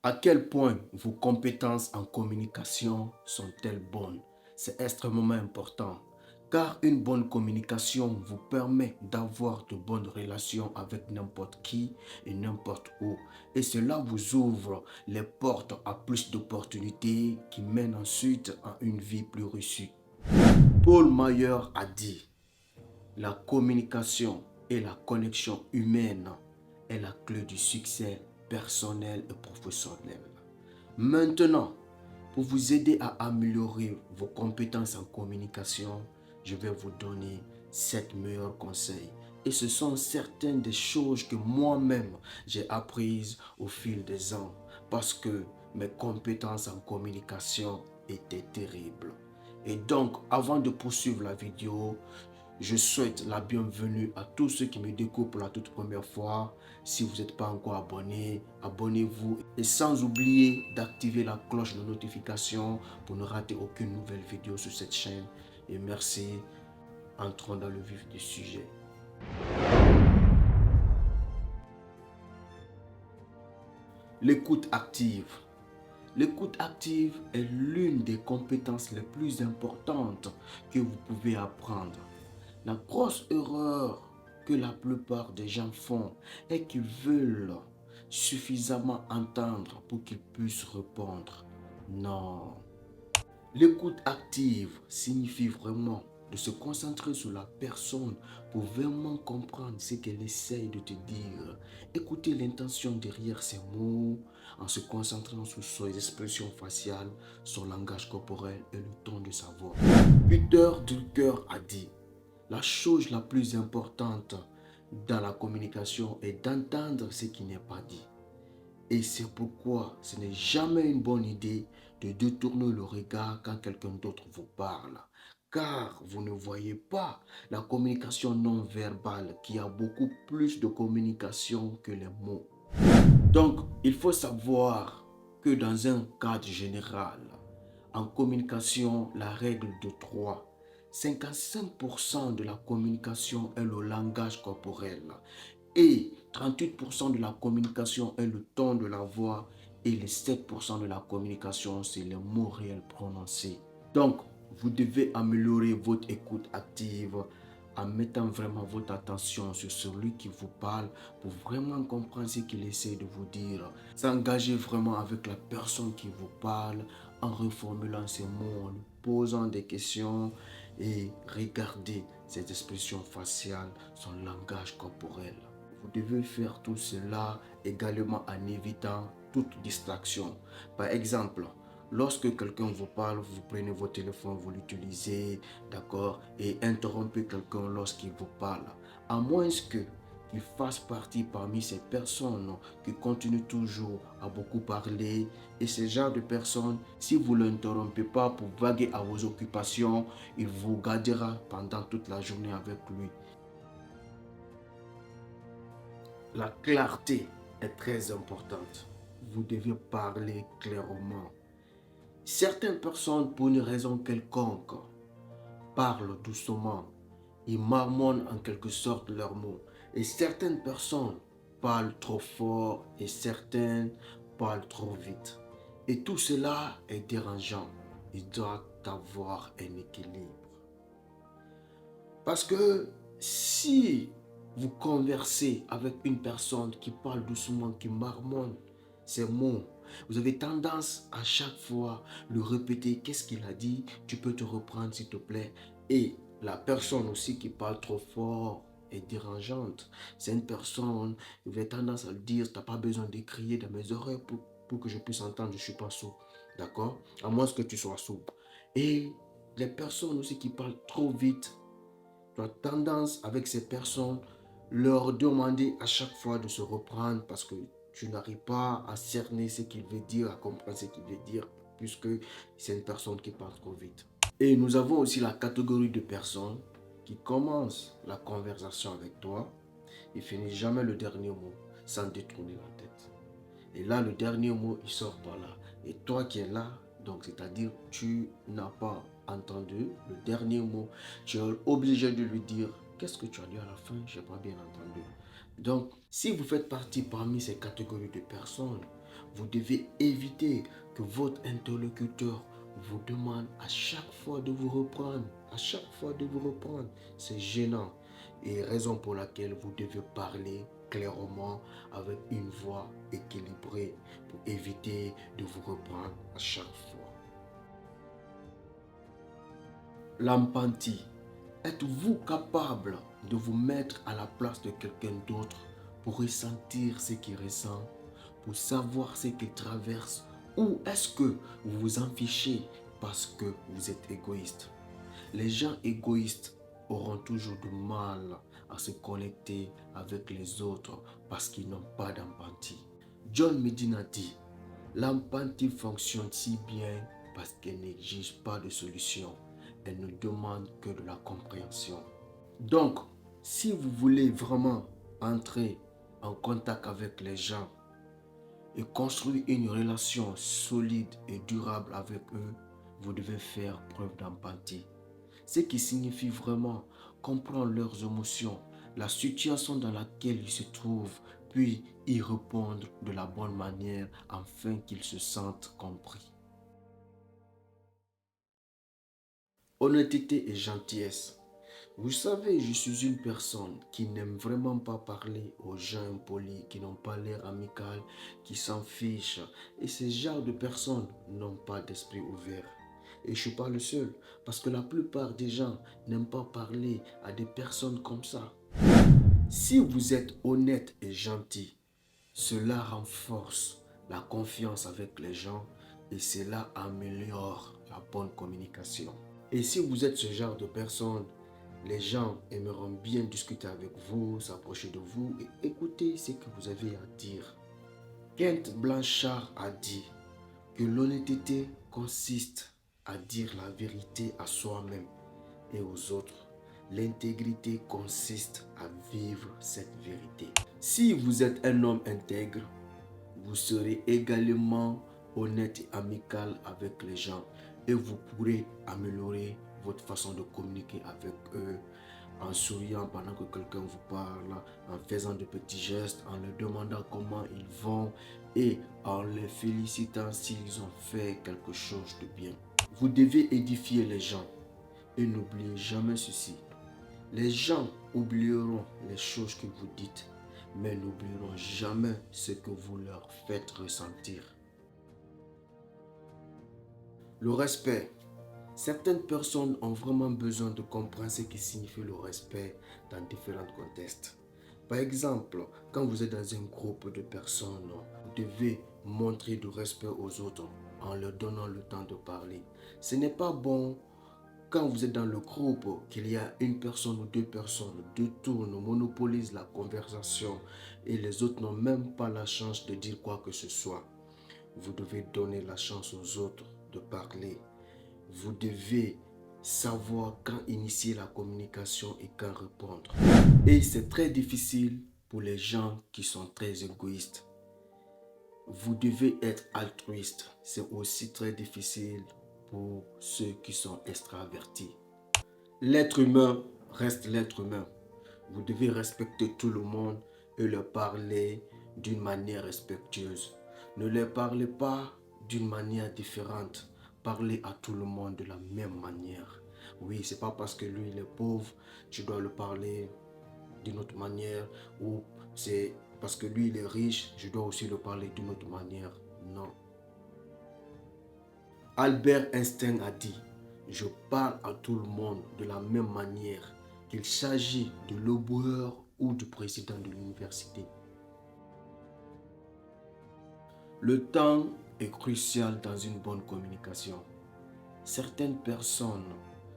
À quel point vos compétences en communication sont-elles bonnes? C'est extrêmement important car une bonne communication vous permet d'avoir de bonnes relations avec n'importe qui et n'importe où. Et cela vous ouvre les portes à plus d'opportunités qui mènent ensuite à une vie plus réussie. Paul Mayer a dit, la communication et la connexion humaine est la clé du succès personnel et professionnel. Maintenant, pour vous aider à améliorer vos compétences en communication, je vais vous donner 7 meilleurs conseils. Et ce sont certaines des choses que moi-même j'ai apprises au fil des ans parce que mes compétences en communication étaient terribles. Et donc, avant de poursuivre la vidéo, je souhaite la bienvenue à tous ceux qui me découvrent pour la toute première fois. Si vous n'êtes pas encore abonné, abonnez-vous. Et sans oublier d'activer la cloche de notification pour ne rater aucune nouvelle vidéo sur cette chaîne. Et merci. Entrons dans le vif du sujet. L'écoute active. L'écoute active est l'une des compétences les plus importantes que vous pouvez apprendre. La grosse erreur que la plupart des gens font est qu'ils veulent suffisamment entendre pour qu'ils puissent répondre. Non. L'écoute active signifie vraiment de se concentrer sur la personne pour vraiment comprendre ce qu'elle essaye de te dire. Écouter l'intention derrière ses mots en se concentrant sur ses expressions faciales, son langage corporel et le ton de sa voix. Peter Drucker a dit, la chose la plus importante dans la communication est d'entendre ce qui n'est pas dit. Et c'est pourquoi ce n'est jamais une bonne idée de détourner le regard quand quelqu'un d'autre vous parle. Car vous ne voyez pas la communication non verbale qui a beaucoup plus de communication que les mots. Donc, il faut savoir que dans un cadre général, en communication, la règle de 3, 55% de la communication est le langage corporel et 38% de la communication est le ton de la voix et les 7% de la communication, c'est les mots réels prononcés. Donc, vous devez améliorer votre écoute active en mettant vraiment votre attention sur celui qui vous parle pour vraiment comprendre ce qu'il essaie de vous dire. S'engager vraiment avec la personne qui vous parle en reformulant ses mots, en lui posant des questions et regarder ses expressions faciales, son langage corporel. Vous devez faire tout cela également en évitant toute distraction. Par exemple, lorsque quelqu'un vous parle, vous prenez votre téléphone, vous l'utilisez, d'accord, et interrompez quelqu'un lorsqu'il vous parle. À moins que il fasse partie parmi ces personnes qui continuent toujours à beaucoup parler. Et ce genre de personnes, si vous ne l'interrompez pas pour vaguer à vos occupations, il vous gardera pendant toute la journée avec lui. La clarté est très importante. Vous devez parler clairement. Certaines personnes, pour une raison quelconque, parlent doucement. Ils marmonnent en quelque sorte leurs mots. Et certaines personnes parlent trop fort et certaines parlent trop vite. Et tout cela est dérangeant. Il doit avoir un équilibre. Parce que si vous conversez avec une personne qui parle doucement, qui marmonne ses mots, vous avez tendance à chaque fois le répéter. Qu'est-ce qu'il a dit? Tu peux te reprendre s'il te plaît. Et la personne aussi qui parle trop fort est dérangeante. C'est une personne, vous avez tendance à le dire, tu n'as pas besoin de crier dans mes oreilles pour que je puisse entendre, je ne suis pas sourd. D'accord? À moins que tu sois sourd. Et les personnes aussi qui parlent trop vite, tu as tendance avec ces personnes leur demander à chaque fois de se reprendre parce que tu n'arrives pas à cerner ce qu'il veut dire, à comprendre ce qu'il veut dire, puisque c'est une personne qui parle trop vite. Et nous avons aussi la catégorie de personnes qui commencent la conversation avec toi et finissent jamais le dernier mot sans détourner la tête. Et là, le dernier mot, il sort par là. Et toi qui es là, donc c'est-à-dire tu n'as pas entendu le dernier mot, tu es obligé de lui dire qu'est-ce que tu as dit à la fin, je n'ai pas bien entendu. Donc, si vous faites partie parmi ces catégories de personnes, Vous devez éviter que votre interlocuteur vous demande à chaque fois de vous reprendre. À chaque fois de vous reprendre. C'est gênant. Et raison pour laquelle vous devez parler clairement avec une voix équilibrée pour éviter de vous reprendre à chaque fois. L'empathie. Êtes-vous capable de vous mettre à la place de quelqu'un d'autre pour ressentir ce qu'il ressent, pour savoir ce qu'il traverse, ou est-ce que vous vous en fichez parce que vous êtes égoïste? Les gens égoïstes auront toujours du mal à se connecter avec les autres parce qu'ils n'ont pas d'empathie. John Medina dit, l'empathie fonctionne si bien parce qu'elle n'exige pas de solution. Elle ne demande que de la compréhension. Donc, si vous voulez vraiment entrer en contact avec les gens et construire une relation solide et durable avec eux, vous devez faire preuve d'empathie. Ce qui signifie vraiment comprendre leurs émotions, la situation dans laquelle ils se trouvent, puis y répondre de la bonne manière afin qu'ils se sentent compris. Honnêteté et gentillesse. Vous savez, je suis une personne qui n'aime vraiment pas parler aux gens impolis, qui n'ont pas l'air amical, qui s'en fichent. Et ces genres de personnes n'ont pas d'esprit ouvert. Et je ne suis pas le seul, parce que la plupart des gens n'aiment pas parler à des personnes comme ça. Si vous êtes honnête et gentil, cela renforce la confiance avec les gens et cela améliore la bonne communication. Et si vous êtes ce genre de personne, les gens aimeront bien discuter avec vous, s'approcher de vous et écouter ce que vous avez à dire. Kent Blanchard a dit que l'honnêteté consiste à dire la vérité à soi-même et aux autres. L'intégrité consiste à vivre cette vérité. Si vous êtes un homme intègre, vous serez également honnête et amical avec les gens et vous pourrez améliorer votre façon de communiquer avec eux en souriant pendant que quelqu'un vous parle, en faisant de petits gestes, en leur demandant comment ils vont et en les félicitant s'ils ont fait quelque chose de bien. Vous devez édifier les gens et n'oubliez jamais ceci. Les gens oublieront les choses que vous dites, mais n'oublieront jamais ce que vous leur faites ressentir. Le respect. Certaines personnes ont vraiment besoin de comprendre ce qui signifie le respect dans différents contextes. Par exemple, quand vous êtes dans un groupe de personnes, vous devez montrer du respect aux autres en leur donnant le temps de parler. Ce n'est pas bon quand vous êtes dans le groupe qu'il y a une personne ou deux personnes, deux tournent, monopolisent la conversation et les autres n'ont même pas la chance de dire quoi que ce soit. Vous devez donner la chance aux autres de parler. Vous devez savoir quand initier la communication et quand répondre. Et c'est très difficile pour les gens qui sont très égoïstes. Vous devez être altruiste. C'est aussi très difficile pour ceux qui sont extravertis. L'être humain reste l'être humain. Vous devez respecter tout le monde et leur parler d'une manière respectueuse. Ne leur parlez pas d'une manière différente. Parlez à tout le monde de la même manière. Oui, c'est pas parce que lui il est pauvre, tu dois le parler d'une autre manière, ou c'est parce que lui il est riche, je dois aussi le parler d'une autre manière. Non. Albert Einstein a dit, je parle à tout le monde de la même manière, qu'il s'agit de l'éboueur ou du président de l'université. Le temps est crucial dans une bonne communication. Certaines personnes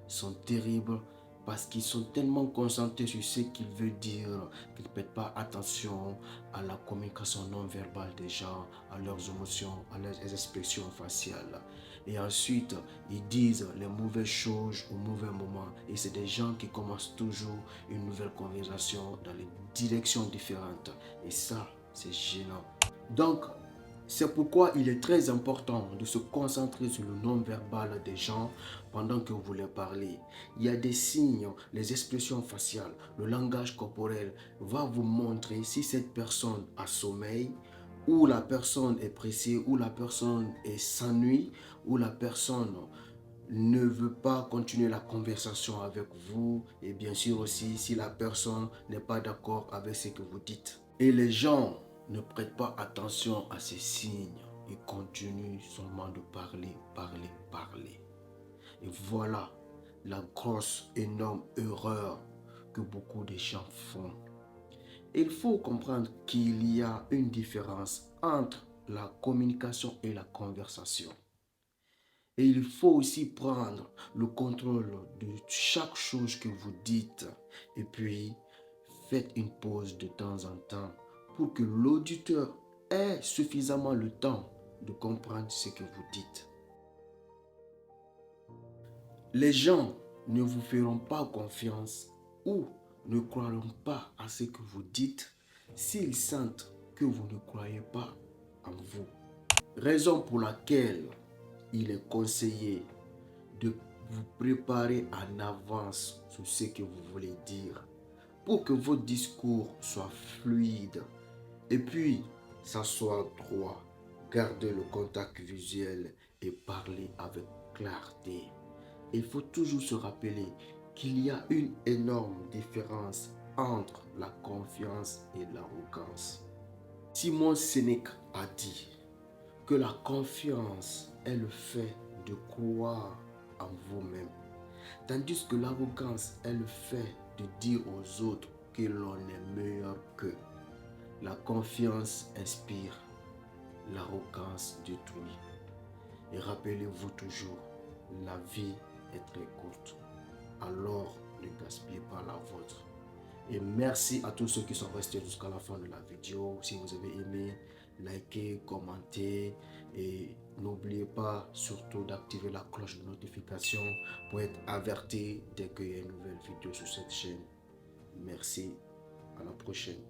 sont terribles parce qu'ils sont tellement concentrés sur ce qu'ils veulent dire qu'ils ne prêtent pas attention à la communication non verbale des gens, à leurs émotions, à leurs expressions faciales. Et ensuite, ils disent les mauvaises choses au mauvais moment. Et c'est des gens qui commencent toujours une nouvelle conversation dans les directions différentes. Et ça, c'est gênant. Donc, c'est pourquoi il est très important de se concentrer sur le non-verbal des gens pendant que vous leur parlez. Il y a des signes, les expressions faciales, le langage corporel va vous montrer si cette personne a sommeil où la personne est pressée, où la personne s'ennuie, où la personne ne veut pas continuer la conversation avec vous, et bien sûr aussi si la personne n'est pas d'accord avec ce que vous dites. Et les gens ne prêtent pas attention à ces signes. Ils continuent seulement de parler, parler, parler. Et voilà la grosse, énorme erreur que beaucoup de gens font. Il faut comprendre qu'il y a une différence entre la communication et la conversation. Et il faut aussi prendre le contrôle de chaque chose que vous dites. Et puis, faites une pause de temps en temps pour que l'auditeur ait suffisamment le temps de comprendre ce que vous dites. Les gens ne vous feront pas confiance ou ne croiront pas à ce que vous dites s'ils sentent que vous ne croyez pas en vous. Raison pour laquelle il est conseillé de vous préparer en avance sur ce que vous voulez dire pour que votre discours soit fluide et puis ça soit droit. Gardez le contact visuel et parlez avec clarté. Il faut toujours se rappeler qu'il y a une énorme différence entre la confiance et l'arrogance. Simon Sénèque a dit que la confiance est le fait de croire en vous-même, tandis que l'arrogance est le fait de dire aux autres que l'on est meilleur qu'eux. La confiance inspire, l'arrogance détruit. Et rappelez-vous toujours, la vie est très courte, alors ne gaspillez pas la vôtre. Et merci à tous ceux qui sont restés jusqu'à la fin de la vidéo. Si vous avez aimé, likez, commentez et n'oubliez pas surtout d'activer la cloche de notification pour être averti dès qu'il y a une nouvelle vidéo sur cette chaîne. Merci, à la prochaine.